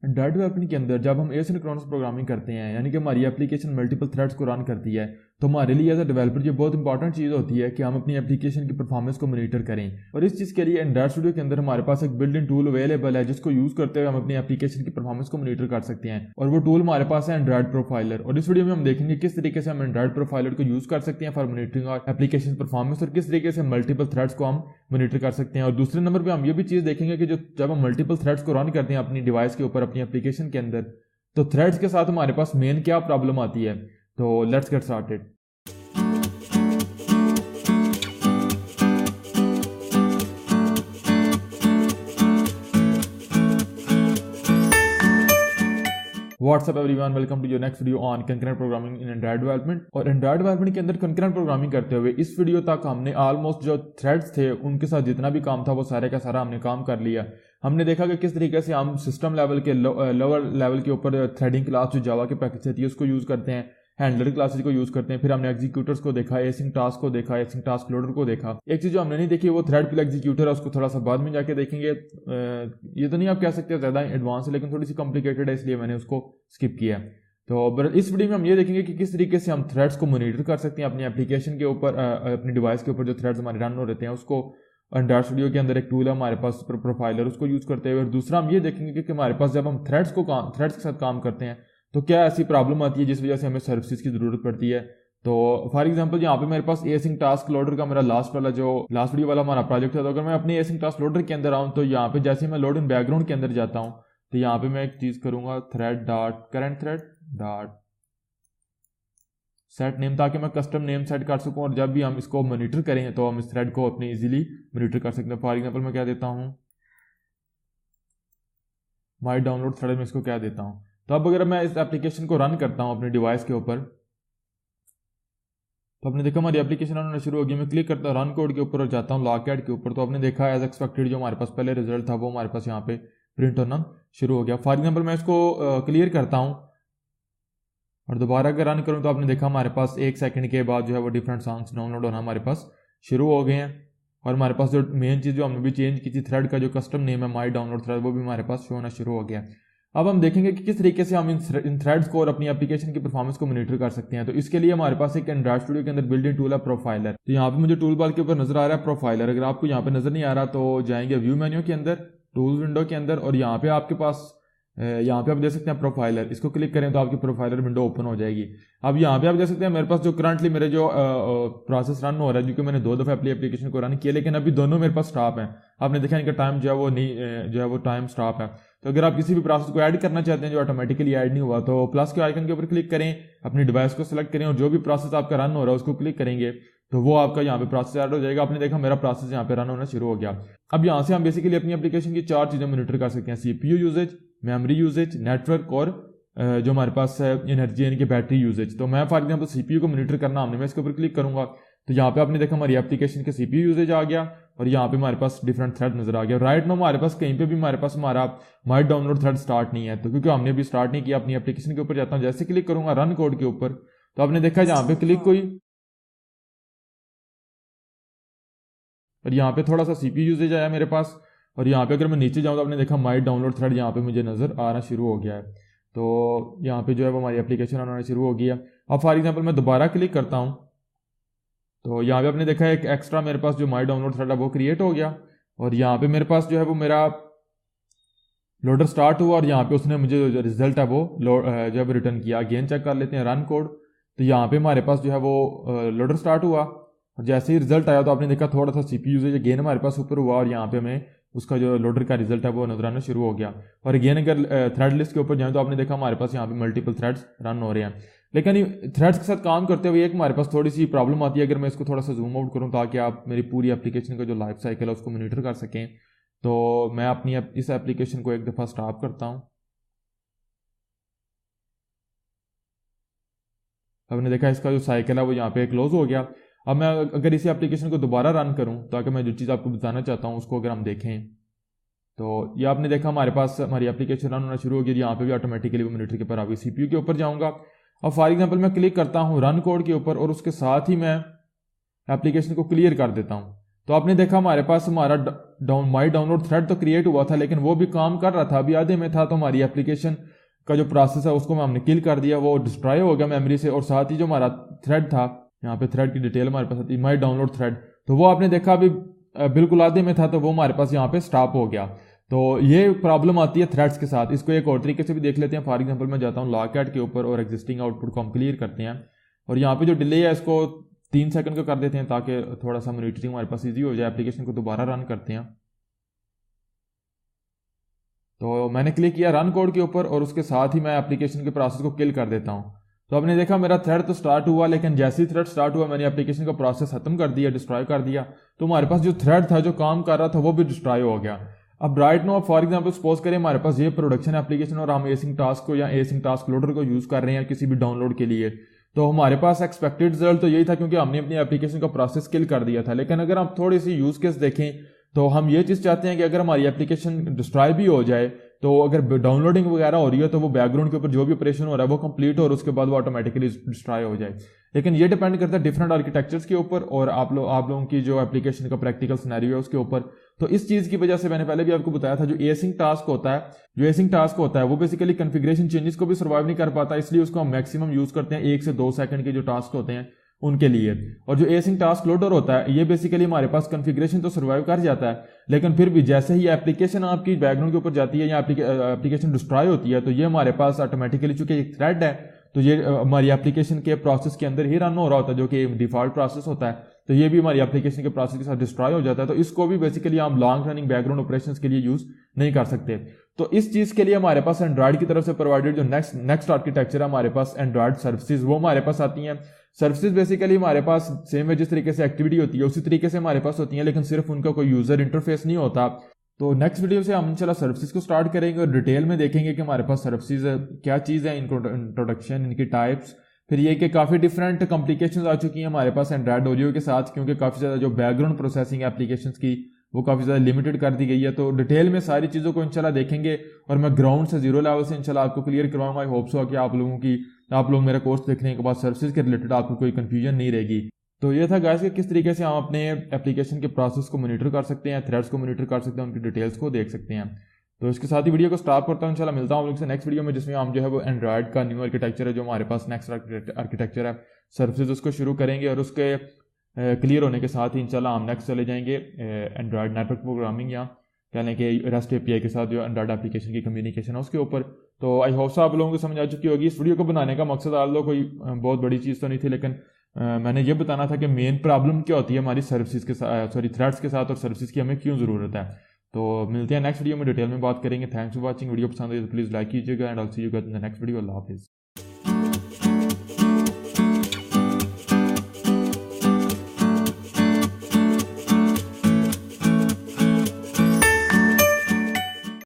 Android development के अंदर जब हम एसिंक्रोनस प्रोग्रामिंग करते हैं, यानी कि हमारी एप्लीकेशन मल्टीपल थ्रेड्स को रन करती है, तो हमारे लिए एज अ डेवलपर ये बहुत इंपॉर्टेंट चीज़ होती है कि हम अपनी एप्लीकेशन की परफॉर्मेंस को मॉनिटर करें। और इस चीज़ के लिए एंड्रॉइड स्टूडियो के अंदर हमारे पास एक बिल्ट इन टूल अवेलेबल है, जिसको यूज़ करते हुए हम अपनी एप्लीकेशन की परफॉर्मेंस को मॉनिटर कर सकते हैं। और वो टूल हमारे पास है एंड्रॉइड प्रोफाइलर। और इस वीडियो में हम देखेंगे किस तरीके से हम एंड्रॉइड प्रोफाइलर को यूज़ कर सकते हैं फॉर मॉनिटरिंग और एप्लीकेशन परफॉर्मेंस, और किस तरीके से मल्टीपल थ्रेड्स को हम मॉनिटर कर सकते हैं। और दूसरे नंबर पर हम ये भी चीज़ देखेंगे कि जब हम मल्टीपल थ्रेड्स को रन करते हैं अपनी डिवाइस के ऊपर, अपनी एप्लीकेशन के अंदर, तो थ्रेड्स के साथ हमारे पास मेन क्या प्रॉब्लम आती है। तो let's get started. What's up everyone, welcome to your next video on concurrent programming in Android development. और एंड्रॉइड डेवलपमेंट के अंदर कंकरेंट प्रोग्रामिंग करते हुए इस वीडियो तक हमने ऑलमोस्ट जो थ्रेड्स थे उनके साथ जितना भी काम था वो सारे का सारा हमने काम कर लिया। हमने देखा कि किस तरीके से हम सिस्टम लेवल के लोअर लेवल के ऊपर थ्रेडिंग क्लास जो जावा के पैकेज होती है उसको यूज़ करते हैं, हैंडलर क्लासेज को यूज़ करते हैं। फिर हमने एग्जीक्यूटर्स को देखा, एसिंक टास्क को देखा, एसिंक टास्क लोडर को देखा। एक चीज़ जो हमने नहीं देखी वो थ्रेड पिल एग्जीक्यूटर है, उसको थोड़ा सा बाद में जाके देखेंगे। ये तो नहीं आप कह सकते ज़्यादा एडवांस है, लेकिन थोड़ी सी कॉम्प्लिकेटेड है, इसलिए मैंने उसको स्किप किया। तो इस वीडियो में हम ये देखेंगे कि किस तरीके से हम थ्रेड्स को मॉनिटर कर सकते हैं अपनी एप्लीकेशन के ऊपर, अपनी डिवाइस के ऊपर जो थ्रेड्स हमारे रन हो रहते हैं उसको। एंड्रॉइड स्टूडियो के अंदर एक टूल है हमारे पास प्रोफाइलर, उसको यूज़ करते हुए। और दूसरा हम ये देखेंगे कि हमारे पास जब हम थ्रेड्स के साथ काम करते हैं तो क्या ऐसी प्रॉब्लम आती है जिस वजह से हमें सर्विसेज की ज़रूरत पड़ती है। तो फॉर एग्जांपल यहाँ पे मेरे पास एसिंक टास्क लोडर का मेरा लास्ट वीडियो वाला हमारा प्रोजेक्ट था। तो अगर मैं अपने एसिंक टास्क लोडर के अंदर आऊँ तो यहाँ पे जैसे मैं लोड इन बैकग्राउंड के अंदर जाता हूँ तो यहाँ पे मैं एक चीज़ करूँगा, thread dot current thread dot set name, ताकि मैं कस्टम नेम सेट कर सकूँ और जब भी हम इसको मॉनिटर करें तो हम इस थ्रेड को अपने इजीली मॉनिटर कर सकते हैं। फॉर एग्जांपल मैं क्या देता हूँ, माई डाउनलोड थ्रेड में इसको क्या देता हूँ। तो अब अगर मैं इस एप्लीकेशन को रन करता हूँ अपनी डिवाइस के ऊपर, तो आपने देखा हमारी एप्लीकेशन रन होना शुरू हो गई। मैं क्लिक करता हूँ रन कोड के ऊपर और जाता हूँ लॉग ऐड के ऊपर, तो आपने देखा एज एक्सपेक्टेड जो हमारे पास पहले रिजल्ट था वो हमारे पास यहाँ पे प्रिंट होना शुरू हो गया। फॉर एग्जाम्पल मैं इसको क्लियर करता हूँ और दोबारा अगर रन करूँ तो आपने देखा हमारे पास 1 सेकंड के बाद जो है वो डिफरेंट सॉन्ग्स डाउनलोड होना हमारे पास शुरू हो गए हैं। और हमारे पास जो मेन चीज़ जो हमने भी चेंज की थी, थ्रेड का जो कस्टम नेम है माई डाउनलोड थ्रेड, वो भी हमारे पास शो होना शुरू हो गया। अब हम देखेंगे कि किस तरीके से हम इन थ्रेड्स को और अपनी एप्लीकेशन की परफॉर्मेंस को मॉनिटर कर सकते हैं। तो इसके लिए हमारे पास एक एंड्रॉइड स्टूडियो के अंदर बिल्ट इन टूल है प्रोफाइलर। तो यहाँ पे मुझे टूल बार के ऊपर नजर आ रहा है प्रोफाइलर। अगर आपको यहाँ पे नजर नहीं आ रहा तो जाएंगे व्यू मेन्यू के अंदर, टूल विंडो के अंदर, और यहाँ पे आपके पास यहाँ पे आप देख सकते हैं प्रोफाइलर, इसको क्लिक करें तो आपकी प्रोफाइलर विंडो ओपन हो जाएगी। अब यहाँ पे आप देख सकते हैं मेरे पास जो करंटली मेरे जो प्रोसेस रन हो रहा है, क्योंकि मैंने 2 दफ़ा अपनी एप्लीकेशन को रन किया, लेकिन अभी दोनों मेरे पास स्टॉप है। आपने देखा इनका टाइम जो है वो नहीं जो है वो टाइम स्टॉप है। तो अगर आप किसी भी प्रोसेस को ऐड करना चाहते हैं जो ऑटोमेटिकली ऐड नहीं हुआ, तो प्लस के आइकन के ऊपर क्लिक करें, अपनी डिवाइस को सिलेक्ट करें और जो भी प्रोसेस आपका रन हो रहा है उसको क्लिक करेंगे तो वो आपका यहाँ पे प्रोसेस ऐड हो जाएगा। आपने देखा मेरा प्रोसेस यहाँ पे रन होना शुरू हो गया। अब यहाँ से हम बेसिकली अपनी एप्लीकेशन की 4 चीज़ें मॉनिटर कर सकते हैं, CPU usage, memory usage, network और जो हमारे पास है एनर्जी यानी कि बैटरी यूजेज। तो मैं फॉर एग्जांपल CPU को मॉनिटर करना हमने, मैं इसके ऊपर क्लिक करूंगा तो यहाँ पे आपने देखा हमारी एप्लीकेशन के CPU यूजेज आ गया और यहाँ पे हमारे पास डिफरेंट थ्रेड नजर आ गया। राइट नाउ हमारे पास कहीं पे भी हमारे पास हमारा माई डाउनलोड थ्रेड स्टार्ट नहीं है, तो क्योंकि हमने भी स्टार्ट नहीं किया। अपनी एप्लीकेशन के ऊपर जाता हूँ, जैसे क्लिक करूंगा रन कोड के ऊपर तो आपने देखा यहाँ पे क्लिक हुई और यहाँ पे थोड़ा सा CPU यूजेज आया मेरे पास। और यहाँ पे अगर मैं नीचे जाऊँ तो आपने देखा माई डाउनलोड थ्रेड यहाँ पे मुझे नज़र आना शुरू हो गया है। तो यहाँ पे जो है वो हमारी एप्लीकेशन आना शुरू हो गया। अब फॉर एग्जांपल मैं दोबारा क्लिक करता हूँ तो यहाँ पे आपने देखा एक एक्स्ट्रा मेरे पास जो माई डाउनलोड थ्रेड है वो क्रिएट हो गया और यहाँ पे मेरे पास जो है वो मेरा लोडर स्टार्ट हुआ और यहाँ पे उसने मुझे जो रिजल्ट है वो जो है वो रिटर्न किया। अगेन चेक कर लेते हैं रन कोड, तो यहाँ पे हमारे पास जो है वो लोडर स्टार्ट हुआ और जैसे ही रिजल्ट आया तो आपने देखा थोड़ा सा CPU यूजेज अगेन हमारे पास ऊपर हुआ और यहाँ पे हमें उसका जो लोडर का रिजल्ट है वो नजर आना शुरू हो गया। और अगेन अगर थ्रेड लिस्ट के ऊपर जाए तो आपने देखा हमारे पास यहाँ पे मल्टीपल थ्रेड्स रन हो रहे हैं। लेकिन थ्रेड्स के साथ काम करते हुए एक हमारे पास थोड़ी सी प्रॉब्लम आती है। अगर मैं इसको थोड़ा सा जूम आउट करूँ ताकि आप मेरी पूरी एप्लीकेशन का जो लाइफ साइकिल है उसको मॉनिटर कर सकें, तो मैं अपनी इस एप्लीकेशन को एक दफ़ा स्टॉप करता हूँ। हमने देखा इसका जो साइकिल है वो यहाँ पे क्लोज हो गया। अब मैं अगर इसी एप्लीकेशन को दोबारा रन करूं ताकि मैं जो चीज़ आपको बताना चाहता हूं उसको अगर हम देखें तो ये आपने देखा हमारे पास हमारी एप्लीकेशन रन होना शुरू हो गई। यहाँ पे भी ऑटोमेटिकली वो मॉनिटर के ऊपर आ गई। CPU के ऊपर जाऊंगा अब फॉर एग्जांपल मैं क्लिक करता हूँ रन कोड के ऊपर और उसके साथ ही मैं एप्लीकेशन को क्लियर कर देता हूँ। तो आपने देखा हमारे पास हमारा माई डाउनलोड थ्रेड तो क्रिएट हुआ था, लेकिन वो भी काम कर रहा था, अभी आधे में था। तो हमारी एप्लीकेशन का जो प्रोसेस है उसको हमने किल कर दिया, वो डिस्ट्रॉय हो गया मेमोरी से। और साथ ही जो हमारा थ्रेड था, यहाँ पे थ्रेड की डिटेल हमारे पास आती है माई डाउनलोड थ्रेड, तो वो आपने देखा अभी बिल्कुल आधे में था, तो वो हमारे पास यहाँ पे स्टॉप हो गया। तो ये प्रॉब्लम आती है थ्रेड्स के साथ। इसको एक और तरीके से भी देख लेते हैं। फॉर एग्जांपल मैं जाता हूँ लॉकएट के ऊपर और एग्जिस्टिंग आउटपुट को हम क्लियर करते हैं, और यहाँ पे जो डिले है इसको 3 सेकंड का कर देते हैं ताकि थोड़ा सा मॉनिटरिंग हमारे पास ईजी हो जाए। एप्लीकेशन को दोबारा रन करते हैं। तो मैंने क्लिक किया रन कोड के ऊपर और उसके साथ ही मैं एप्लीकेशन के प्रोसेस को किल कर देता हूँ। तो आपने देखा मेरा थ्रेड तो स्टार्ट हुआ, लेकिन जैसे ही थ्रेड स्टार्ट हुआ मैंने एप्लीकेशन का प्रोसेस खत्म कर दिया, डिस्ट्रॉय कर दिया। तो हमारे पास जो थ्रेड था जो काम कर रहा था वो भी डिस्ट्रॉय हो गया। अब right now for example suppose करें हमारे पास ये प्रोडक्शन एप्लीकेशन और हम एसिंक टास्क को या एसिंक टास्क लोडर को यूज कर रहे हैं किसी भी डाउनलोड के लिए, तो हमारे पास एक्सपेक्टेड रिजल्ट तो यही था क्योंकि हमने अपनी एप्लीकेशन का प्रोसेस किल कर दिया था। लेकिन अगर हम थोड़ी सी यूज केस देखें तो हम ये चीज चाहते हैं कि अगर हमारी एप्लीकेशन डिस्ट्रॉय भी हो जाए, तो अगर डाउनलोडिंग वगैरह हो रही है तो वो बैकग्राउंड के ऊपर जो भी ऑपरेशन हो रहा है वो कंप्लीट हो और उसके बाद वो ऑटोमेटिकली डिस्ट्रॉय हो जाए। लेकिन ये डिपेंड करता है डिफरेंट आर्किटेक्चर्स के ऊपर और आप लोगों की जो एप्लीकेशन का प्रैक्टिकल सिनेरियो है उसके ऊपर। तो इस चीज की वजह से मैंने पहले भी आपको बताया था, जो एसिंक टास्क होता है वो बेसिकली कॉन्फ़िगरेशन चेंजेस को भी सर्वाइव नहीं कर पाता, इसलिए उसको हम मैक्सिमम यूज करते हैं 1 से 2 सेकंड के जो टास्क होते हैं उनके लिए। और जो एसिंक टास्क लोडर होता है ये बेसिकली हमारे पास कॉन्फ़िगरेशन तो सर्वाइव कर जाता है, लेकिन फिर भी जैसे ही एप्लीकेशन आपकी बैकग्राउंड के ऊपर जाती है या एप्लीकेशन डिस्ट्रॉय होती है तो ये हमारे पास ऑटोमेटिकली, चूंकि एक थ्रेड है तो ये हमारी एप्लीकेशन के प्रोसेस के अंदर ही रन हो रहा होता है जो कि डिफॉल्ट प्रोसेस होता है, तो ये भी हमारी एप्लीकेशन के प्रोसेस के साथ डिस्ट्रॉय हो जाता है। तो इसको भी बेसिकली हम लॉन्ग रनिंग बैकग्राउंड ऑपरेशंस के लिए यूज नहीं कर सकते। तो इस चीज के लिए हमारे पास एंड्रॉइड की तरफ से प्रोवाइडेड जो नेक्स्ट आर्किटेक्चर है हमारे पास एंड्रॉइड सर्विसेज, वो हमारे पास आती हैं। सर्विसेज बेसिकली हमारे पास सेम है, जिस तरीके से एक्टिविटी होती है उसी तरीके से हमारे पास होती है, लेकिन सिर्फ उनका कोई यूजर इंटरफेस नहीं होता। तो नेक्स्ट वीडियो से हम इंशाल्लाह सर्विसेज को स्टार्ट करेंगे और डिटेल में देखेंगे कि हमारे पास सर्विसेज क्या चीज़ है, इंट्रोडक्शन, इनकी टाइप्स, फिर ये कि काफ़ी डिफरेंट कॉम्प्लिकेशंस आ चुकी हैं हमारे पास एंड्रॉइड ओरियो के साथ, क्योंकि काफ़ी ज़्यादा जो बैकग्राउंड प्रोसेसिंग एप्लीकेशंस की वो काफ़ी ज़्यादा लिमिटेड कर दी गई है। तो डिटेल में सारी चीज़ों को इंशाल्लाह देखेंगे और मैं ग्राउंड से जीरो लेवल से इंशाल्लाह आपको क्लियर करवाऊंगा। आई होप सो कि आप लोग मेरा कोर्स देखने के बाद सर्विसेज के रिलेटेड आपको कोई कंफ्यूजन नहीं रहेगी। तो ये था गाइस कि किस तरीके से हम अपने एप्लीकेशन के प्रोसेस को मॉनिटर कर सकते हैं, थ्रेड्स को मॉनिटर कर सकते हैं, उनकी डिटेल्स को देख सकते हैं। तो इसके साथ ही वीडियो को स्टॉप करता हूँ। इंशाल्लाह मिलता हूँ आप लोग से नेक्स्ट वीडियो में, जिसमें हम जो है वो एंड्रॉइड का न्यू आर्किटेक्चर है जो हमारे पास नेक्स्ट आर्किटेक्चर है सर्विसेज, उसको शुरू करेंगे और उसके क्लियर होने के साथ ही इंशाल्लाह हम नेक्स्ट चले जाएंगे एंड्रॉइड नेटवर्क प्रोग्रामिंग या कह लें कि रेस्ट एपीआई के साथ जो एंड्रॉइड एप्लीकेशन की कम्युनिकेशन है उसके ऊपर। तो आई होप सो आप लोगों को समझ आ चुकी होगी। इस वीडियो को बनाने का मकसद आप लोग कोई बहुत बड़ी चीज़ तो नहीं थी, लेकिन मैंने ये बताना था कि मेन प्रॉब्लम क्या होती है हमारी सर्विसेज के साथ, थ्रेड्स के साथ, और सर्विसेज की हमें क्यों ज़रूरत है। तो मिलते हैं नेक्स्ट वीडियो में, डिटेल में बात करेंगे। Thanks for watching. वीडियो पसंद है तो प्लीज़ लाइक कीजिएगा and all see you guys in the next video. Allah हाफिज़।